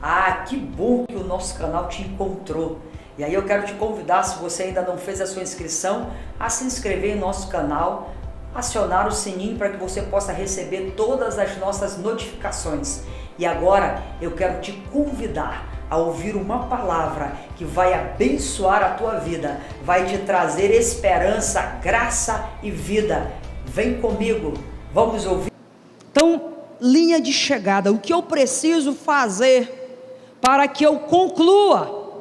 Ah, que bom que o nosso canal te encontrou. E aí eu quero te convidar, se você ainda não fez a sua inscrição, a se inscrever em nosso canal, acionar o sininho para que você possa receber todas as nossas notificações. E agora eu quero te convidar a ouvir uma palavra que vai abençoar a tua vida, vai te trazer esperança, graça e vida. Vem comigo, vamos ouvir. Então, linha de chegada, o que eu preciso fazer para que eu conclua,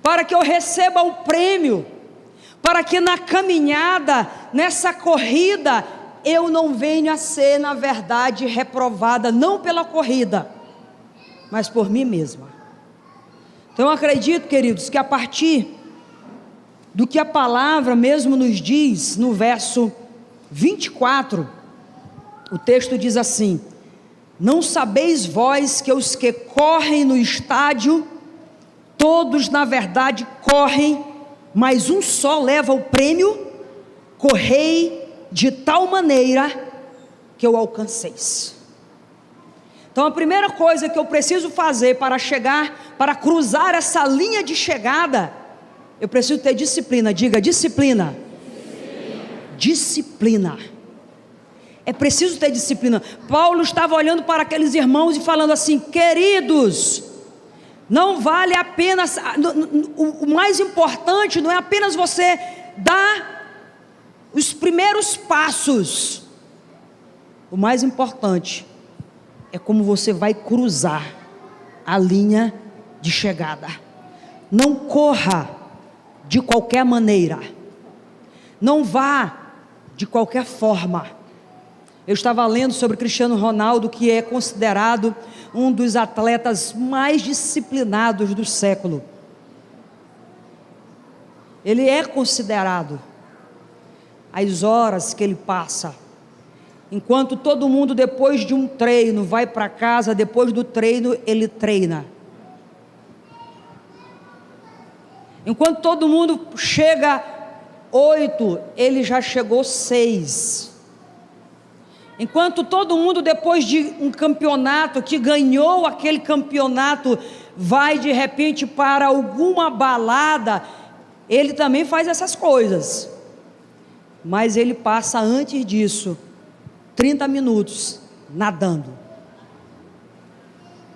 para que eu receba o prêmio, para que na caminhada, nessa corrida, eu não venha a ser, na verdade, reprovada, não pela corrida, mas por mim mesma. Então eu acredito, queridos, que a partir do que a palavra mesmo nos diz, no verso 24, o texto diz assim: não sabeis vós que os que correm no estádio, todos na verdade correm, mas um só leva o prêmio? Correi de tal maneira que eu alcanceis. Então a primeira coisa que eu preciso fazer para chegar, para cruzar essa linha de chegada, eu preciso ter disciplina. Diga disciplina. Disciplina. É preciso ter disciplina. Paulo estava olhando para aqueles irmãos e falando assim: queridos, não vale a pena, o mais importante não é apenas você dar os primeiros passos, o mais importante é como você vai cruzar a linha de chegada. Não corra de qualquer maneira, não vá de qualquer forma. Eu estava lendo sobre Cristiano Ronaldo, que é considerado um dos atletas mais disciplinados do século. Ele é considerado. As horas que ele passa, enquanto todo mundo depois de um treino vai para casa, depois do treino ele treina. Enquanto todo mundo chega 8, ele já chegou 6. Enquanto todo mundo depois de um campeonato, que ganhou aquele campeonato, vai de repente para alguma balada, ele também faz essas coisas. Mas ele passa antes disso 30 minutos nadando.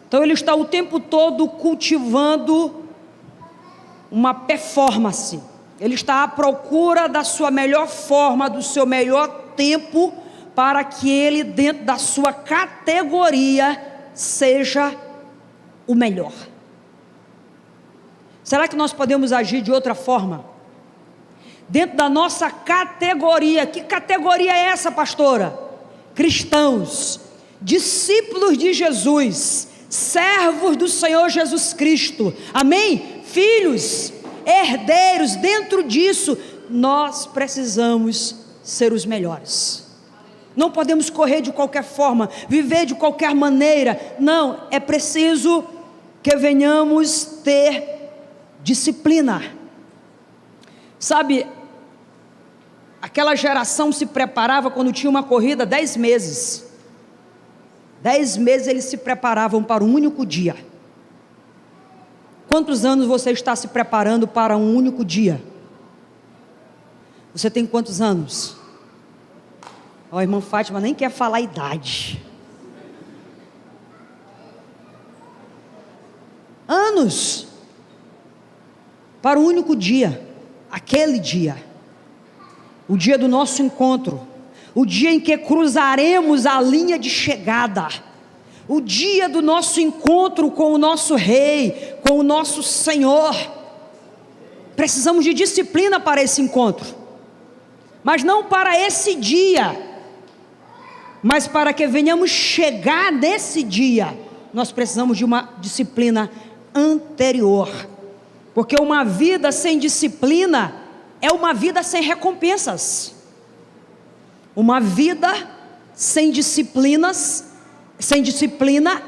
Então ele está o tempo todo cultivando uma performance. Ele está à procura da sua melhor forma, do seu melhor tempo, para que ele, dentro da sua categoria, seja o melhor. Será que nós podemos agir de outra forma? Dentro da nossa categoria. Que categoria é essa, pastora? Cristãos, discípulos de Jesus, servos do Senhor Jesus Cristo, amém? Filhos, herdeiros. Dentro disso, nós precisamos ser os melhores. Não podemos correr de qualquer forma, viver de qualquer maneira. Não, é preciso que venhamos ter disciplina. Sabe, aquela geração se preparava quando tinha uma corrida 10 meses. 10 meses eles se preparavam para um único dia. Quantos anos você está se preparando para um único dia? Você tem quantos anos? Ó, a irmã Fátima nem quer falar a idade. Anos. Para um único dia. Aquele dia. O dia do nosso encontro. O dia em que cruzaremos a linha de chegada. O dia do nosso encontro com o nosso Rei, com o nosso Senhor. Precisamos de disciplina para esse encontro. Mas não para esse dia. Mas para que venhamos chegar nesse dia, nós precisamos de uma disciplina anterior. Porque uma vida sem disciplina é uma vida sem recompensas. Uma vida sem disciplina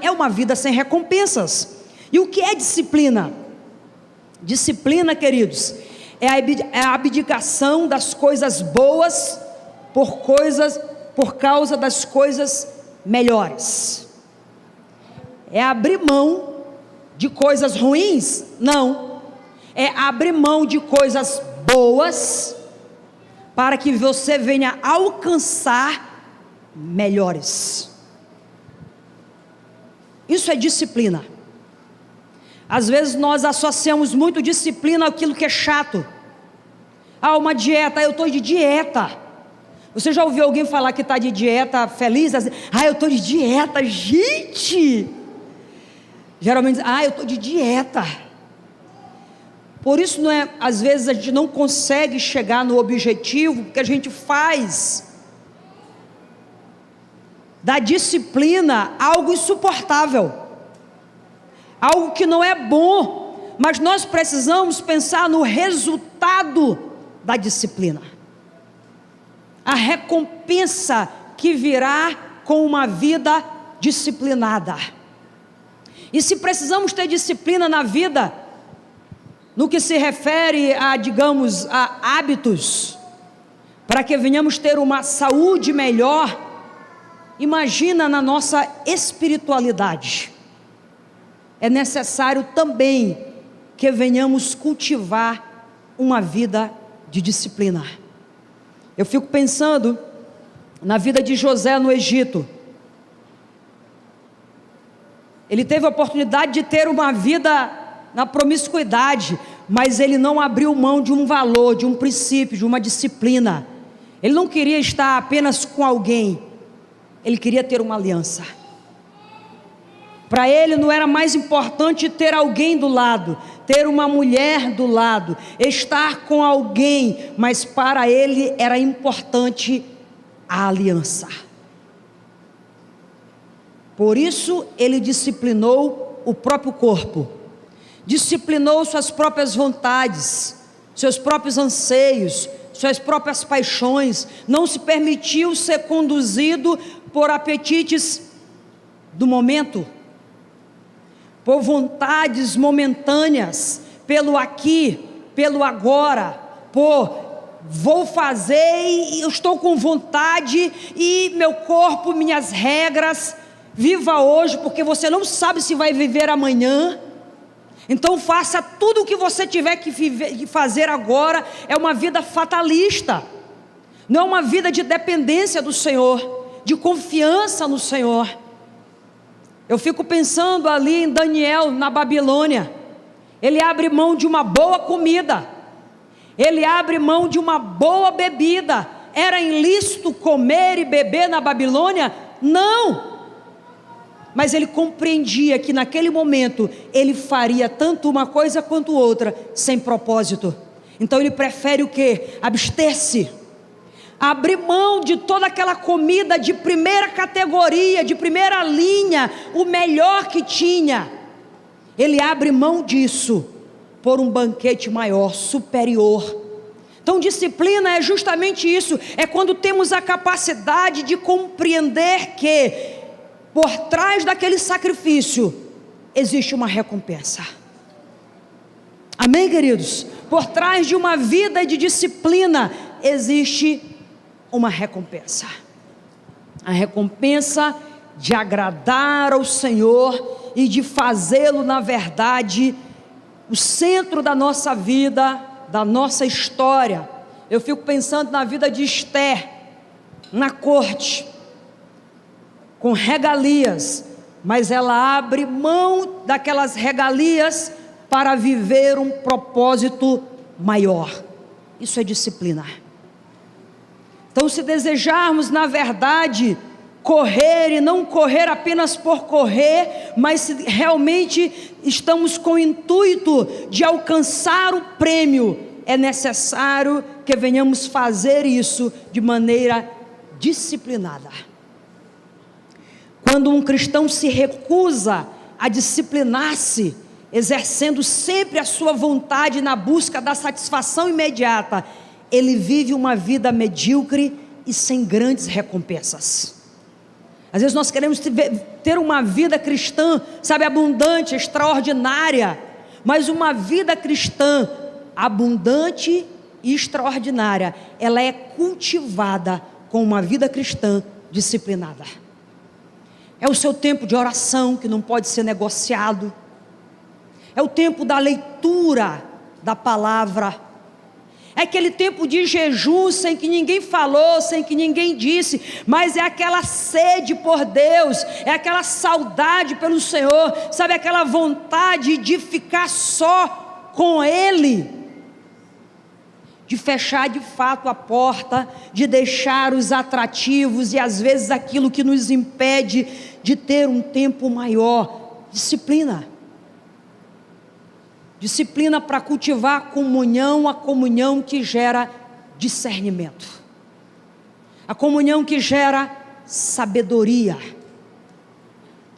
é uma vida sem recompensas. E o que é disciplina? Disciplina, queridos, é a abdicação das coisas boas por causa das coisas melhores. É abrir mão de coisas ruins? Não. É abrir mão de coisas boas para que você venha alcançar melhores. Isso é disciplina. Às vezes nós associamos muito disciplina àquilo que é chato. Ah, uma dieta, eu estou de dieta. Você já ouviu alguém falar que está de dieta feliz? Ah, eu estou de dieta, gente! Geralmente, eu estou de dieta. Por isso, às vezes a gente não consegue chegar no objetivo, porque a gente faz da disciplina algo insuportável, algo que não é bom, mas nós precisamos pensar no resultado da disciplina, a recompensa que virá com uma vida disciplinada. E se precisamos ter disciplina na vida, no que se refere a, digamos, a hábitos, para que venhamos ter uma saúde melhor, imagina na nossa espiritualidade. É necessário também que venhamos cultivar uma vida de disciplina. Eu fico pensando na vida de José no Egito. Ele teve a oportunidade de ter uma vida na promiscuidade, mas ele não abriu mão de um valor, de um princípio, de uma disciplina. Ele não queria estar apenas com alguém, ele queria ter uma aliança. Para ele não era mais importante ter alguém do lado, ter uma mulher do lado, estar com alguém, mas para ele era importante a aliança. Por isso ele disciplinou o próprio corpo, disciplinou suas próprias vontades, seus próprios anseios, suas próprias paixões, não se permitiu ser conduzido por apetites do momento, por vontades momentâneas, pelo aqui, pelo agora, vou fazer e eu estou com vontade e meu corpo, minhas regras, viva hoje, porque você não sabe se vai viver amanhã. Então faça tudo o que você tiver que fazer agora. É uma vida fatalista, não é uma vida de dependência do Senhor, de confiança no Senhor. Eu fico pensando ali em Daniel na Babilônia. Ele abre mão de uma boa comida, ele abre mão de uma boa bebida. Era ilícito comer e beber na Babilônia? Não, mas ele compreendia que naquele momento ele faria tanto uma coisa quanto outra sem propósito. Então ele prefere o quê? Abster-se, abrir mão de toda aquela comida de primeira categoria, de primeira linha, o melhor que tinha. Ele abre mão disso por um banquete maior, superior. Então disciplina é justamente isso, é quando temos a capacidade de compreender que por trás daquele sacrifício existe uma recompensa. Amém, queridos? Por trás de uma vida de disciplina existe uma recompensa. A recompensa de agradar ao Senhor e de fazê-lo, na verdade, o centro da nossa vida, da nossa história. Eu fico pensando na vida de Esther, na corte, com regalias, mas ela abre mão daquelas regalias para viver um propósito maior. Isso é disciplina. Então, se desejarmos, na verdade, correr e não correr apenas por correr, mas se realmente estamos com o intuito de alcançar o prêmio, é necessário que venhamos fazer isso de maneira disciplinada. Quando um cristão se recusa a disciplinar-se, exercendo sempre a sua vontade na busca da satisfação imediata, ele vive uma vida medíocre e sem grandes recompensas. Às vezes nós queremos ter uma vida cristã, sabe, abundante, extraordinária, mas uma vida cristã abundante e extraordinária, ela é cultivada com uma vida cristã disciplinada. É o seu tempo de oração que não pode ser negociado. é o tempo da leitura da palavra, é aquele tempo de jejum sem que ninguém falou, sem que ninguém disse, mas é aquela sede por Deus, é aquela saudade pelo Senhor, sabe, aquela vontade de ficar só com Ele, de fechar de fato a porta, de deixar os atrativos e às vezes aquilo que nos impede de ter um tempo maior. Disciplina para cultivar a comunhão que gera discernimento, a comunhão que gera sabedoria.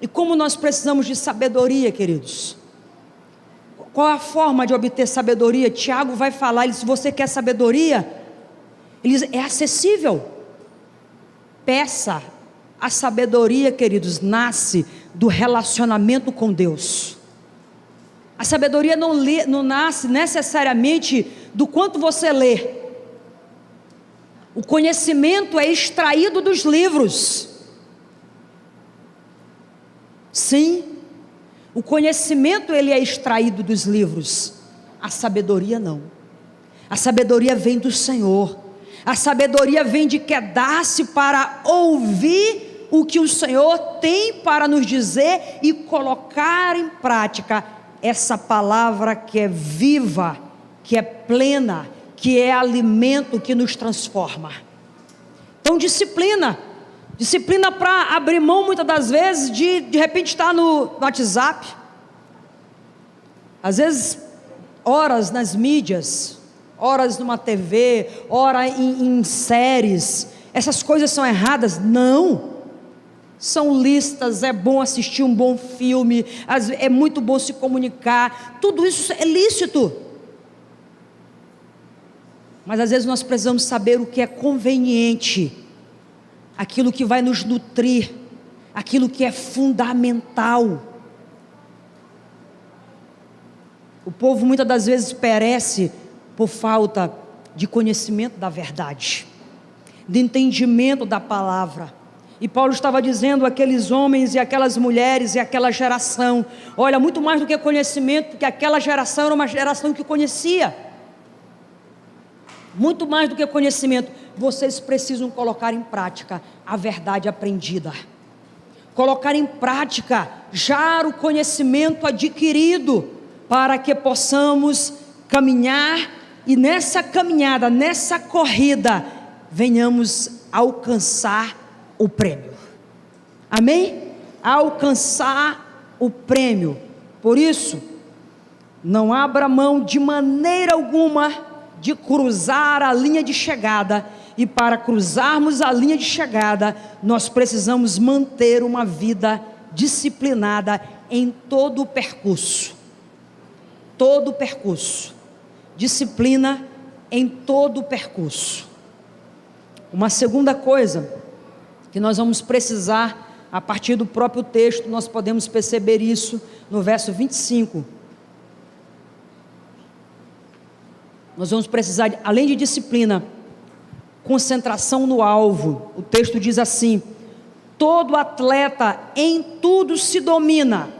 E como nós precisamos de sabedoria, queridos? Qual a forma de obter sabedoria? Tiago vai falar, se você quer sabedoria, ele diz, é acessível. Peça. A sabedoria, queridos, nasce do relacionamento com Deus. A sabedoria não nasce necessariamente do quanto você lê. O conhecimento é extraído dos livros. Sim, o conhecimento ele é extraído dos livros. A sabedoria não. A sabedoria vem do Senhor. A sabedoria vem de quedar-se para ouvir o que o Senhor tem para nos dizer e colocar em prática essa palavra que é viva, que é plena, que é alimento que nos transforma. Então disciplina para abrir mão muitas das vezes de repente estar no WhatsApp, às vezes horas nas mídias, horas numa TV, horas em séries. Essas coisas são erradas? Não. São listas, é bom assistir um bom filme, é muito bom se comunicar, tudo isso é lícito. Mas às vezes nós precisamos saber o que é conveniente, aquilo que vai nos nutrir, aquilo que é fundamental. O povo muitas das vezes perece por falta de conhecimento da verdade, de entendimento da palavra. E Paulo estava dizendo àqueles homens e aquelas mulheres e aquela geração, olha, muito mais do que conhecimento, porque aquela geração era uma geração que conhecia, muito mais do que conhecimento, vocês precisam colocar em prática a verdade aprendida, colocar em prática já o conhecimento adquirido, para que possamos caminhar e nessa caminhada, nessa corrida, venhamos alcançar o prêmio. Amém? Alcançar o prêmio. Por isso, não abra mão de maneira alguma de cruzar a linha de chegada. E para cruzarmos a linha de chegada, nós precisamos manter uma vida disciplinada em todo o percurso. Todo o percurso. Disciplina em todo o percurso. Uma segunda coisa que nós vamos precisar, a partir do próprio texto, nós podemos perceber isso no verso 25. Nós vamos precisar, além de disciplina, concentração no alvo. O texto diz assim: todo atleta em tudo se domina,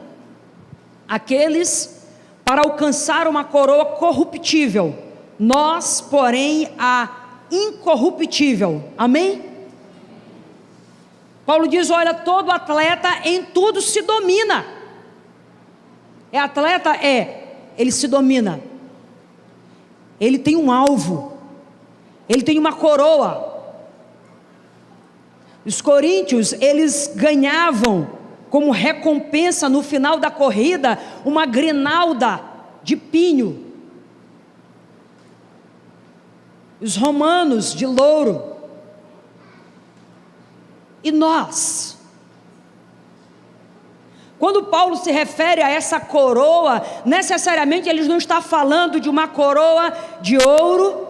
aqueles para alcançar uma coroa corruptível, nós, porém, a incorruptível. Amém? Paulo diz, olha, todo atleta em tudo se domina. É atleta? Ele se domina. Ele tem um alvo. Ele tem uma coroa. Os coríntios, eles ganhavam como recompensa no final da corrida uma grinalda de pinho. Os romanos de louro. E nós? Quando Paulo se refere a essa coroa, necessariamente ele não está falando de uma coroa de ouro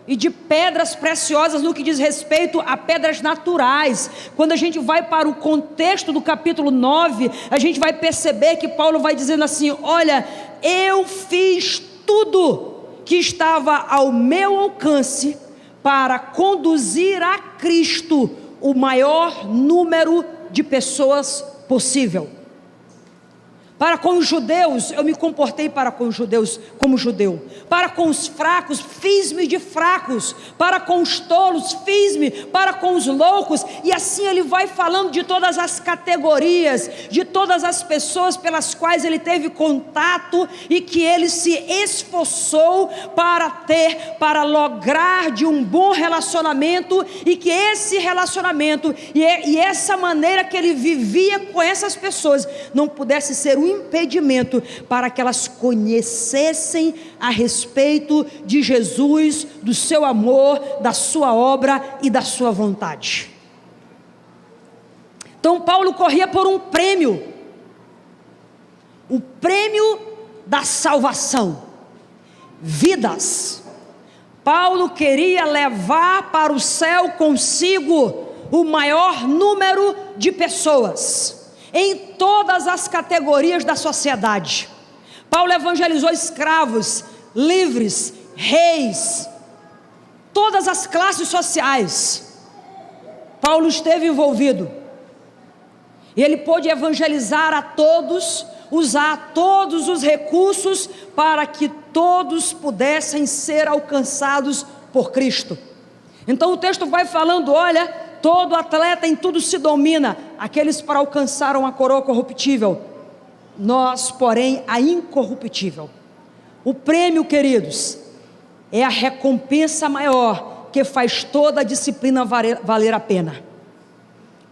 e de pedras preciosas no que diz respeito a pedras naturais. Quando a gente vai para o contexto do capítulo 9, a gente vai perceber que Paulo vai dizendo assim, olha, eu fiz tudo que estava ao meu alcance para conduzir a Cristo o maior número de pessoas possível. Para com os judeus, eu me comportei para com os judeus como judeu. Para com os fracos, fiz-me de fracos. Para com os tolos, fiz-me. Para com os loucos. E assim ele vai falando de todas as categorias, de todas as pessoas pelas quais ele teve contato e que ele se esforçou para lograr de um bom relacionamento, e que esse relacionamento e essa maneira que ele vivia com essas pessoas não pudesse ser um impedimento para que elas conhecessem a respeito de Jesus, do seu amor, da sua obra e da sua vontade. Então Paulo corria por um prêmio, o prêmio da salvação, vidas. Paulo queria levar para o céu consigo o maior número de pessoas, em todas as categorias da sociedade. Paulo evangelizou escravos, livres, reis, todas as classes sociais. Paulo esteve envolvido, e ele pôde evangelizar a todos, usar todos os recursos para que todos pudessem ser alcançados por Cristo. Então o texto vai falando, olha, todo atleta em tudo se domina, aqueles para alcançaram a coroa corruptível, nós, porém, a incorruptível. O prêmio, queridos, é a recompensa maior que faz toda a disciplina valer a pena.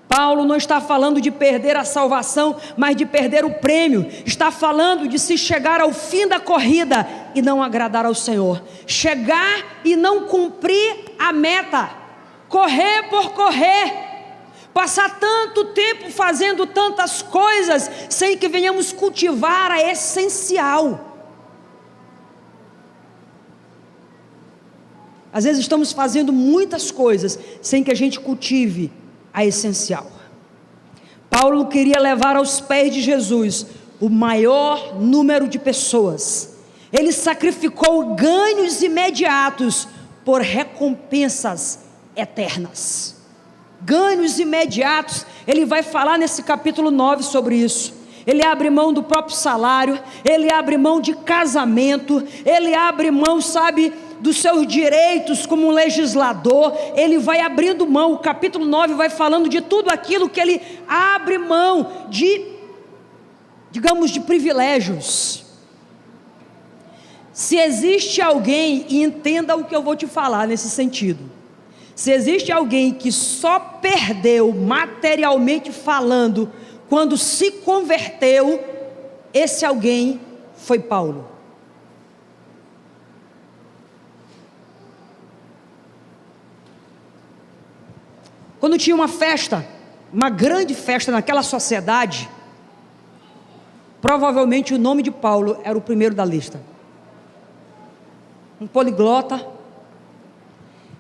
Paulo não está falando de perder a salvação, mas de perder o prêmio. Está falando de se chegar ao fim da corrida e não agradar ao Senhor, chegar e não cumprir a meta, correr por correr, passar tanto tempo fazendo tantas coisas, sem que venhamos cultivar a essencial. Às vezes estamos fazendo muitas coisas, sem que a gente cultive a essencial. Paulo queria levar aos pés de Jesus o maior número de pessoas. Ele sacrificou ganhos imediatos por recompensas eternas. Ganhos imediatos, ele vai falar nesse capítulo 9 sobre isso. Ele abre mão do próprio salário, ele abre mão de casamento, ele abre mão, dos seus direitos como um legislador. Ele vai abrindo mão. O capítulo 9 vai falando de tudo aquilo que ele abre mão de, digamos, de privilégios. Se existe alguém, e entenda o que eu vou te falar nesse sentido, se existe alguém que só perdeu materialmente falando quando se converteu, esse alguém foi Paulo. Quando tinha uma festa, uma grande festa naquela sociedade, provavelmente o nome de Paulo era o primeiro da lista. Um poliglota,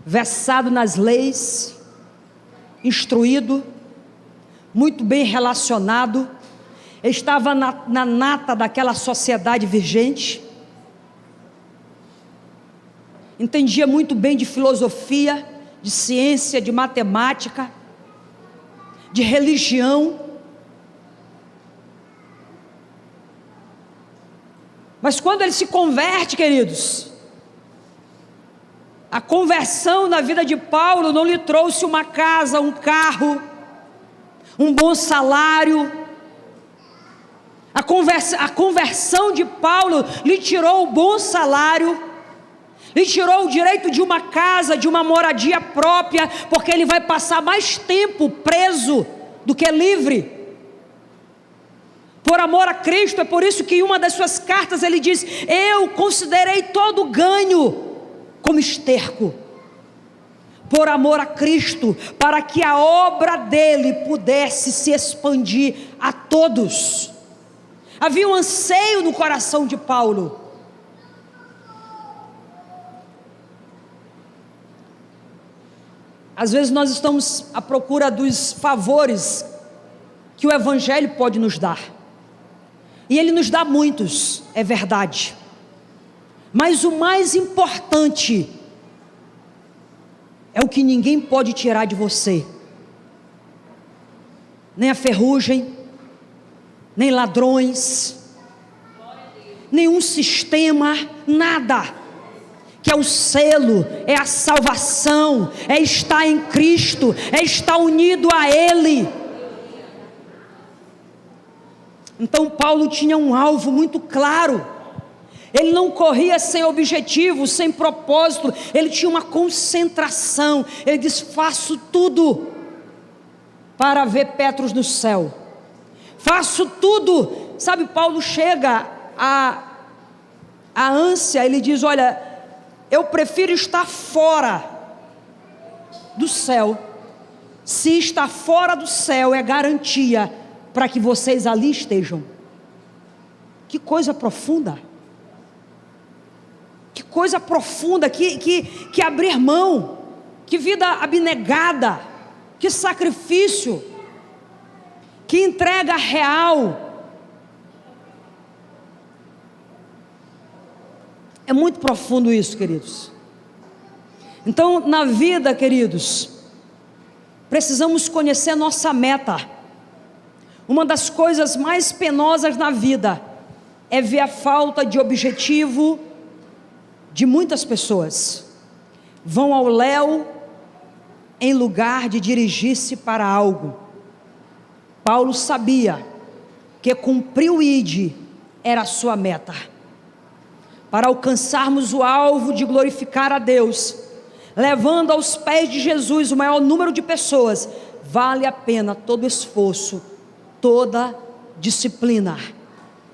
versado nas leis, instruído, muito bem relacionado, estava na nata daquela sociedade vigente, entendia muito bem de filosofia, de ciência, de matemática, de religião. Mas quando ele se converte, queridos, a conversão na vida de Paulo não lhe trouxe uma casa, um carro, um bom salário. A conversão de Paulo lhe tirou o bom salário, lhe tirou o direito de uma casa, de uma moradia própria, porque ele vai passar mais tempo preso do que livre, por amor a Cristo. É por isso que em uma das suas cartas ele diz: eu considerei todo ganho como esterco, por amor a Cristo, para que a obra dele pudesse se expandir a todos. Havia um anseio no coração de Paulo. Às vezes nós estamos à procura dos favores que o Evangelho pode nos dar, e ele nos dá muitos, é verdade, mas o mais importante é o que ninguém pode tirar de você, nem a ferrugem, nem ladrões, nenhum sistema, nada. Que é o selo, é a salvação, é estar em Cristo, é estar unido a Ele. Então Paulo tinha um alvo muito claro. Ele não corria sem objetivo, sem propósito. Ele tinha uma concentração. Ele diz: faço tudo para ver Petros no céu. Faço tudo. Sabe, Paulo chega a ânsia. Ele diz: olha, eu prefiro estar fora do céu. Se estar fora do céu é garantia para que vocês ali estejam. Que coisa profunda. Que coisa profunda, que abrir mão, que vida abnegada, que sacrifício, que entrega real. É muito profundo isso, queridos. Então, na vida, queridos, precisamos conhecer nossa meta. Uma das coisas mais penosas na vida é ver a falta de objetivo de muitas pessoas. Vão ao léu em lugar de dirigir-se para algo. Paulo sabia que cumprir o ID era a sua meta. Para alcançarmos o alvo de glorificar a Deus, levando aos pés de Jesus o maior número de pessoas, vale a pena todo esforço, toda disciplina.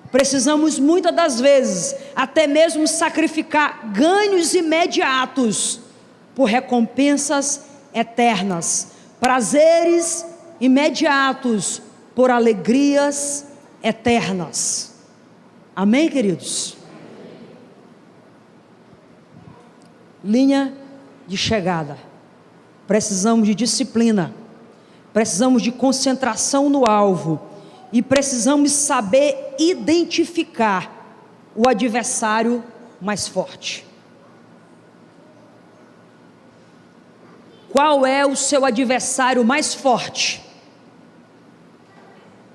Precisamos muitas das vezes até mesmo sacrificar ganhos imediatos por recompensas eternas, prazeres imediatos por alegrias eternas. Amém, queridos? Linha de chegada. Precisamos de disciplina, precisamos de concentração no alvo e precisamos saber identificar o adversário mais forte. Qual é o seu adversário mais forte?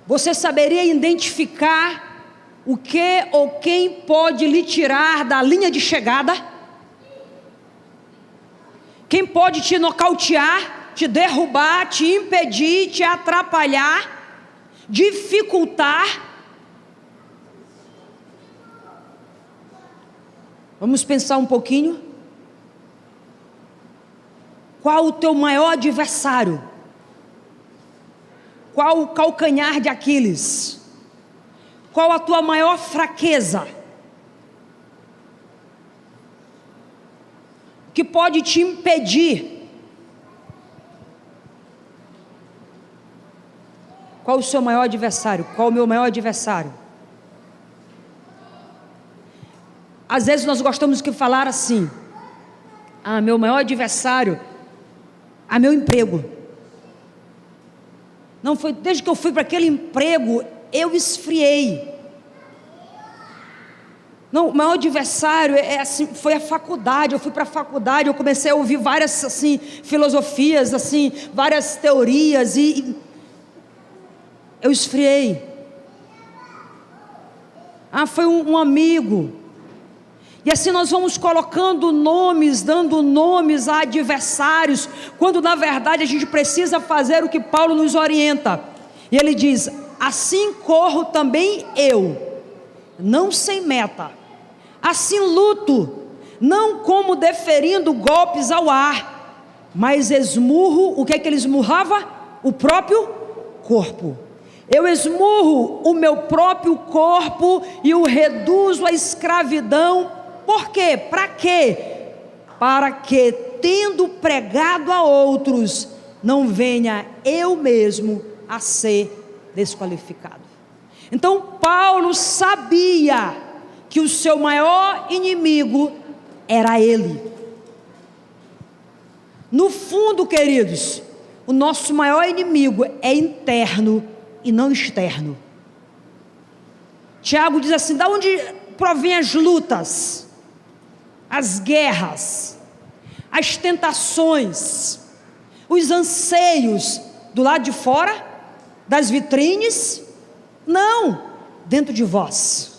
Você saberia identificar o que ou quem pode lhe tirar da linha de chegada? Quem pode te nocautear, te derrubar, te impedir, te atrapalhar, dificultar? Vamos pensar um pouquinho. Qual o teu maior adversário? Qual o calcanhar de Aquiles? Qual a tua maior fraqueza? O que pode te impedir? Qual o seu maior adversário? Qual o meu maior adversário? Às vezes nós gostamos de falar assim: meu maior adversário é meu emprego. Não foi desde que eu fui para aquele emprego, eu esfriei. Não, o maior adversário assim, foi a faculdade. Eu fui para a faculdade, eu comecei a ouvir várias assim, filosofias, assim, várias teorias e eu esfriei. Foi um amigo. E assim nós vamos colocando nomes, dando nomes a adversários, quando na verdade a gente precisa fazer o que Paulo nos orienta. E ele diz: assim corro também eu, não sem meta, assim luto, não como deferindo golpes ao ar, mas esmurro. O que é que ele esmurrava? O próprio corpo. Eu esmurro o meu próprio corpo e o reduzo à escravidão. Por quê? Para quê? Para que, tendo pregado a outros, não venha eu mesmo a ser desqualificado. Então Paulo sabia que o seu maior inimigo era ele. No fundo, queridos, o nosso maior inimigo é interno e não externo. Tiago diz assim: da onde provém as lutas, as guerras, as tentações, os anseios? Do lado de fora, das vitrines? Não, dentro de vós.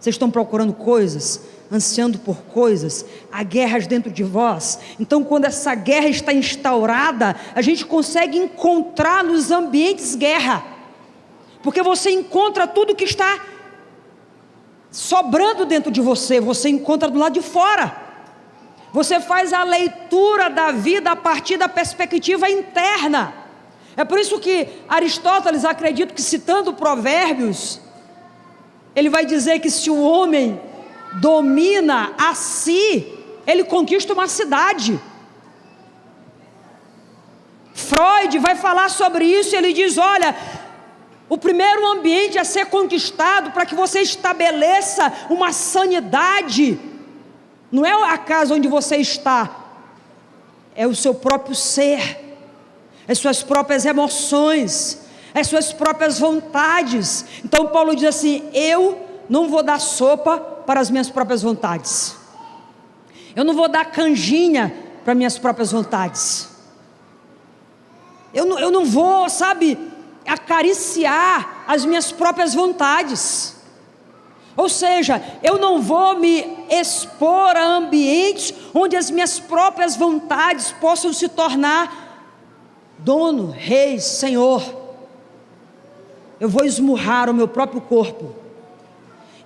Vocês estão procurando coisas, ansiando por coisas, há guerras dentro de vós. Então, quando essa guerra está instaurada, a gente consegue encontrar nos ambientes guerra, porque você encontra tudo que está sobrando dentro de você, você encontra do lado de fora. Você faz a leitura da vida a partir da perspectiva interna. É por isso que Aristóteles, acredito que citando Provérbios, ele vai dizer que se o homem domina a si, ele conquista uma cidade. Freud vai falar sobre isso, ele diz, olha, o primeiro ambiente a ser conquistado para que você estabeleça uma sanidade, não é a casa onde você está, é o seu próprio ser, as suas próprias emoções, as suas próprias vontades. Então Paulo diz assim, eu não vou dar sopa para as minhas próprias vontades, eu não vou dar canjinha para minhas próprias vontades, eu não vou, sabe, acariciar as minhas próprias vontades, ou seja, eu não vou me expor a ambientes onde as minhas próprias vontades possam se tornar dono, rei, senhor. Eu vou esmurrar o meu próprio corpo.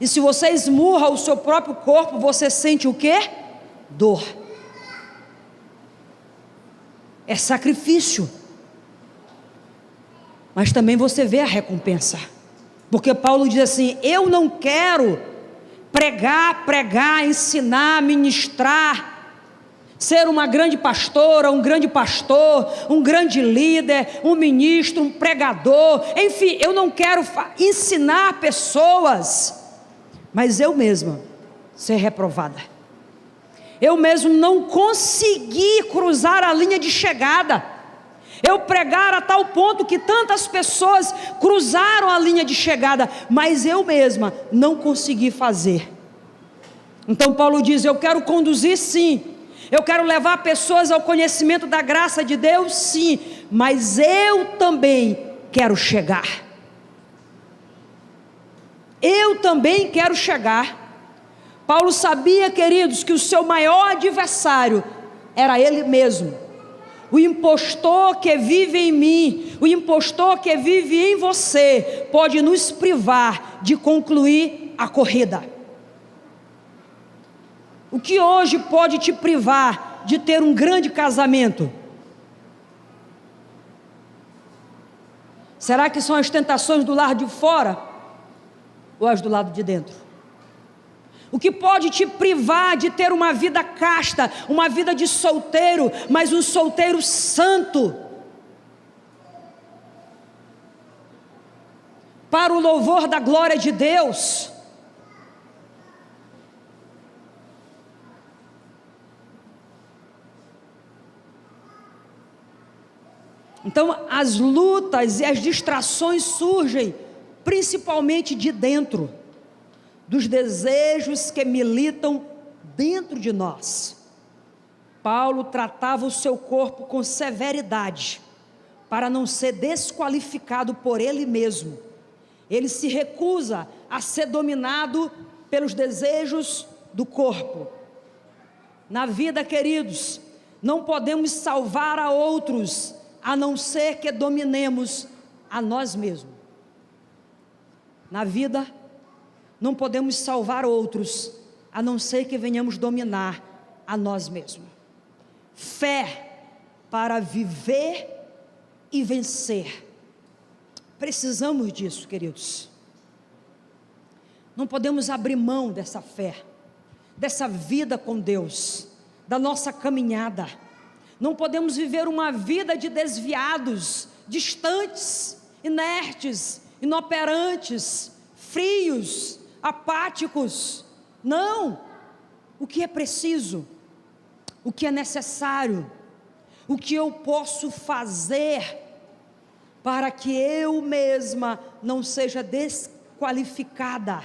E se você esmurra o seu próprio corpo, você sente o quê? Dor. É sacrifício. Mas também você vê a recompensa. Porque Paulo diz assim, eu não quero pregar, ensinar, ministrar, ser uma grande pastora, um grande pastor, um grande líder, um ministro, um pregador, enfim, eu não quero ensinar pessoas, mas eu mesma ser reprovada, eu mesmo não consegui cruzar a linha de chegada, eu pregar a tal ponto que tantas pessoas cruzaram a linha de chegada, mas eu mesma não consegui fazer. Então Paulo diz, eu quero conduzir sim, eu quero levar pessoas ao conhecimento da graça de Deus, sim, mas eu também quero chegar. Eu também quero chegar. Paulo sabia, queridos, que o seu maior adversário era ele mesmo. O impostor que vive em mim, o impostor que vive em você, pode nos privar de concluir a corrida. O que hoje pode te privar de ter um grande casamento? Será que são as tentações do lado de fora ou as do lado de dentro? O que pode te privar de ter uma vida casta, uma vida de solteiro, mas um solteiro santo, para o louvor da glória de Deus? Então as lutas e as distrações surgem principalmente de dentro, dos desejos que militam dentro de nós. Paulo tratava o seu corpo com severidade, para não ser desqualificado por ele mesmo. Ele se recusa a ser dominado pelos desejos do corpo. Na vida, queridos, não podemos salvar a outros, a não ser que dominemos a nós mesmos. Na vida, não podemos salvar outros, a não ser que venhamos dominar a nós mesmos. Fé para viver e vencer. Precisamos disso, queridos. Não podemos abrir mão dessa fé, dessa vida com Deus, da nossa caminhada. Não podemos viver uma vida de desviados, distantes, inertes, inoperantes, frios, apáticos. Não. O que é preciso? O que é necessário? O que eu posso fazer para que eu mesma não seja desqualificada?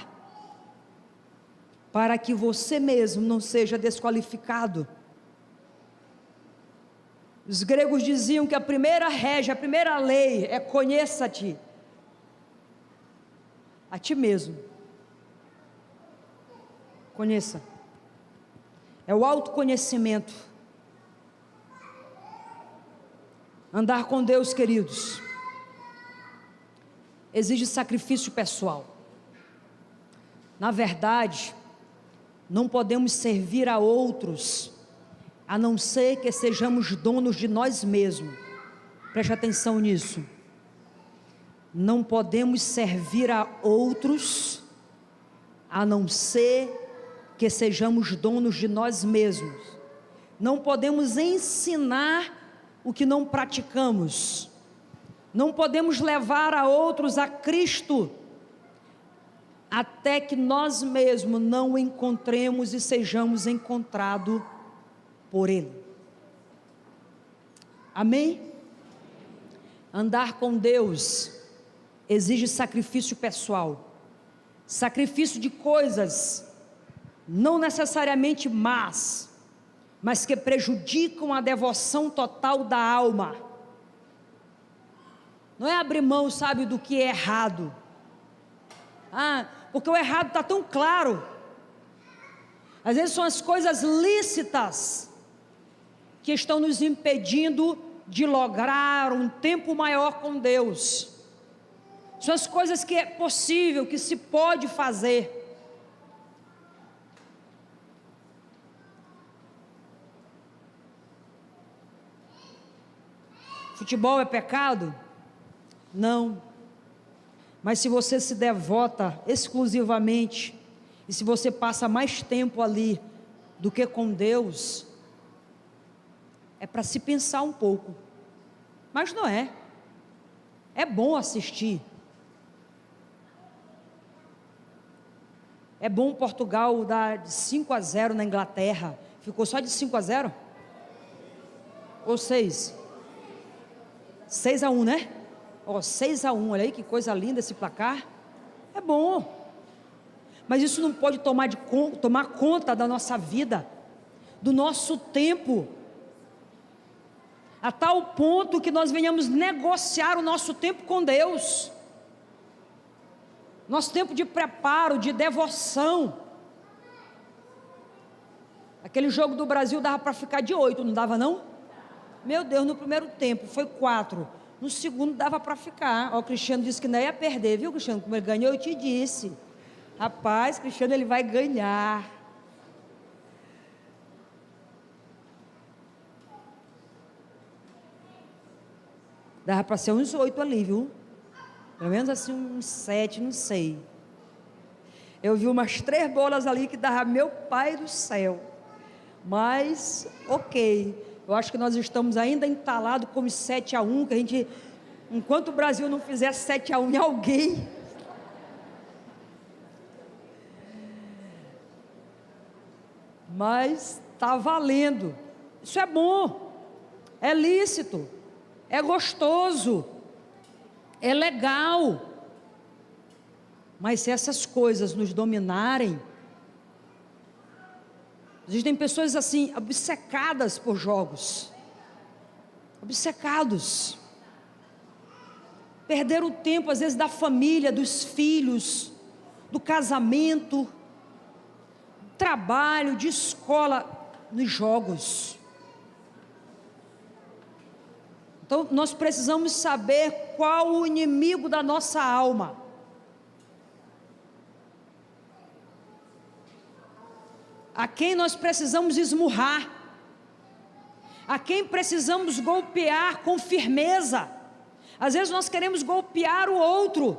Para que você mesmo não seja desqualificado? Os gregos diziam que a primeira regra, a primeira lei é conheça-te a ti mesmo. Conheça. É o autoconhecimento. Andar com Deus, queridos, exige sacrifício pessoal. Na verdade, não podemos servir a outros, a não ser que sejamos donos de nós mesmos. Preste atenção nisso. Não podemos servir a outros, a não ser que sejamos donos de nós mesmos. Não podemos ensinar o que não praticamos. Não podemos levar a outros a Cristo, até que nós mesmos não o encontremos e sejamos encontrados por Ele. Amém? Andar com Deus exige sacrifício pessoal, sacrifício de coisas não necessariamente más, mas que prejudicam a devoção total da alma. Não é abrir mão, sabe, do que é errado. Porque o errado está tão claro. Às vezes são as coisas lícitas que estão nos impedindo de lograr um tempo maior com Deus. São as coisas que é possível, que se pode fazer. Futebol é pecado? Não. Mas se você se devota exclusivamente, e se você passa mais tempo ali do que com Deus, é para se pensar um pouco. Mas não é. É bom assistir. É bom Portugal dar de 5-0 na Inglaterra. Ficou só de 5-0? Ou 6? 6-1, né? 6-1, olha aí que coisa linda esse placar. É bom. Mas isso não pode tomar conta da nossa vida, do nosso tempo, a tal ponto que nós venhamos negociar o nosso tempo com Deus, nosso tempo de preparo, de devoção. Aquele jogo do Brasil dava para ficar de 8, não dava não? Meu Deus, no primeiro tempo foi 4, no segundo dava para ficar. O Cristiano disse que não ia perder, viu, Cristiano? Como ele ganhou, eu te disse. Rapaz, Cristiano, ele vai ganhar. Dava para ser uns 8 ali, viu? Pelo menos assim uns 7, não sei. Eu vi umas 3 bolas ali que dava, meu pai do céu. Mas, ok. Eu acho que nós estamos ainda entalados como 7-1, que a gente, enquanto o Brasil não fizer 7-1 em alguém, mas está valendo. Isso é bom, é lícito, é gostoso, é legal. Mas se essas coisas nos dominarem, existem pessoas assim, obcecadas por jogos, obcecados, perderam o tempo às vezes da família, dos filhos, do casamento, trabalho, de escola, nos jogos. Então nós precisamos saber qual o inimigo da nossa alma. A quem nós precisamos esmurrar, a quem precisamos golpear com firmeza. Às vezes nós queremos golpear o outro,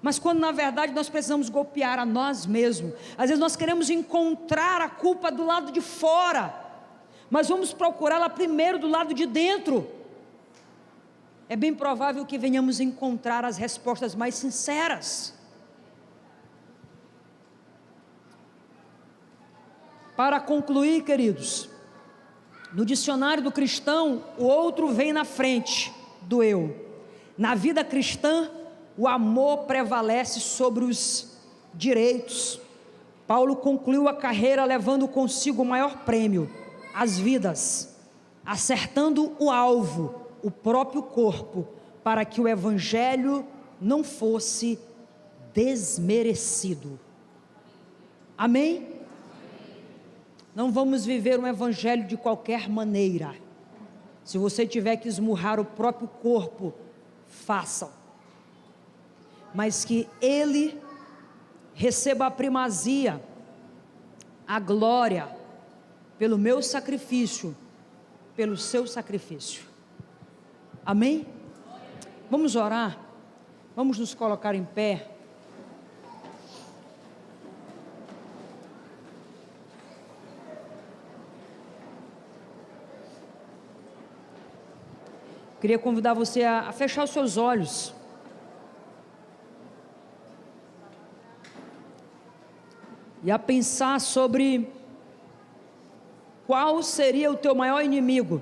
mas quando na verdade nós precisamos golpear a nós mesmos. Às vezes nós queremos encontrar a culpa do lado de fora, mas vamos procurá-la primeiro do lado de dentro. É bem provável que venhamos encontrar as respostas mais sinceras. Para concluir, queridos, no dicionário do cristão, o outro vem na frente do eu. Na vida cristã, o amor prevalece sobre os direitos. Paulo concluiu a carreira levando consigo o maior prêmio, as vidas, acertando o alvo, o próprio corpo, para que o evangelho não fosse desmerecido. Amém? Não vamos viver um evangelho de qualquer maneira. Se você tiver que esmurrar o próprio corpo, façam. Mas que Ele receba a primazia, a glória, pelo meu sacrifício, pelo seu sacrifício. Amém? Vamos orar? Vamos nos colocar em pé. Queria convidar você a fechar os seus olhos. E a pensar sobre qual seria o teu maior inimigo.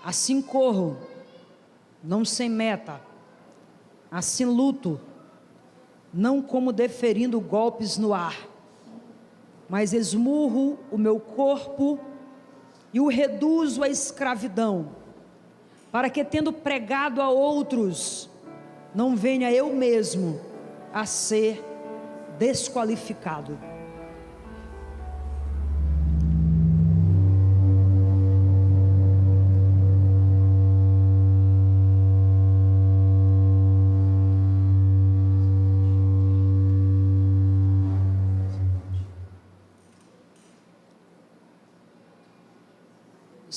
Assim corro, não sem meta, assim luto, não como deferindo golpes no ar, mas esmurro o meu corpo e o reduzo à escravidão, para que, tendo pregado a outros, não venha eu mesmo a ser desqualificado.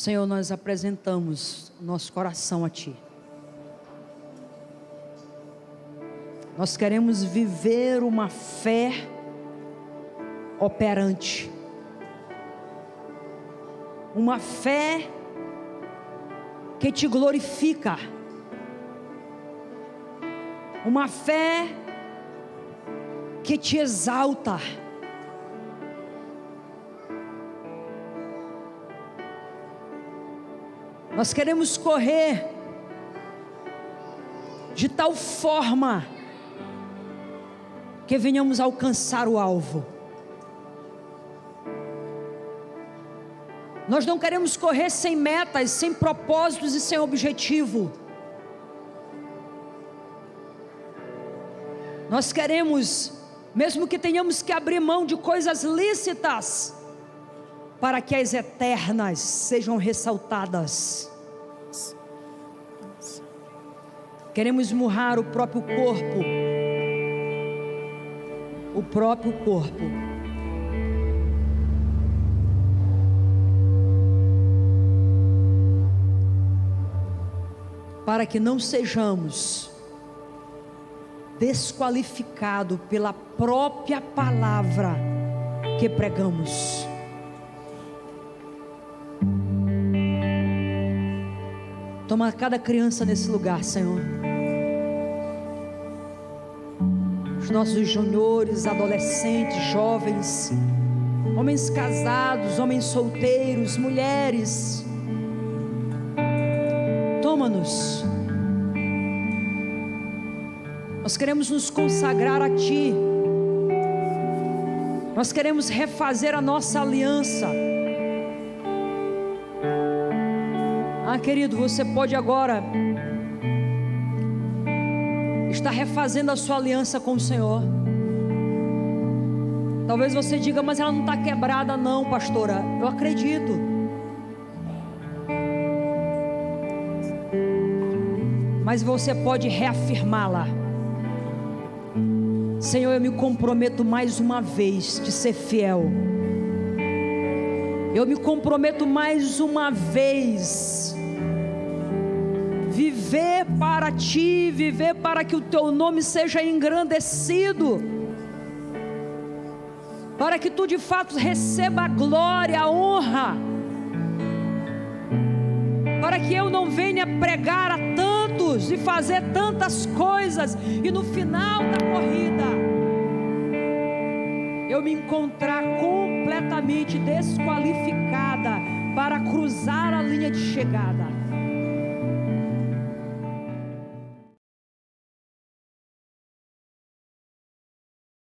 Senhor, nós apresentamos nosso coração a Ti. Nós queremos viver uma fé operante, uma fé que Te glorifica, uma fé que Te exalta. Nós queremos correr de tal forma que venhamos alcançar o alvo. Nós não queremos correr sem metas, sem propósitos e sem objetivo. Nós queremos, mesmo que tenhamos que abrir mão de coisas lícitas, para que as eternas sejam ressaltadas. Queremos esmurrar o próprio corpo, para que não sejamos desqualificados pela própria palavra que pregamos. Toma cada criança nesse lugar, Senhor. Os nossos juniores, adolescentes, jovens, homens casados, homens solteiros, mulheres. Toma-nos. Nós queremos nos consagrar a Ti. Nós queremos refazer a nossa aliança. Querido, você pode agora estar refazendo a sua aliança com o Senhor. Talvez você diga, mas ela não está quebrada não, pastora. Eu acredito. Mas você pode reafirmá-la. Senhor, eu me comprometo mais uma vez de ser fiel. Eu me comprometo mais uma vez viver para Ti, viver para que o Teu nome seja engrandecido, para que Tu de fato receba a glória, a honra, para que eu não venha pregar a tantos e fazer tantas coisas e no final da corrida eu me encontrar completamente desqualificada para cruzar a linha de chegada.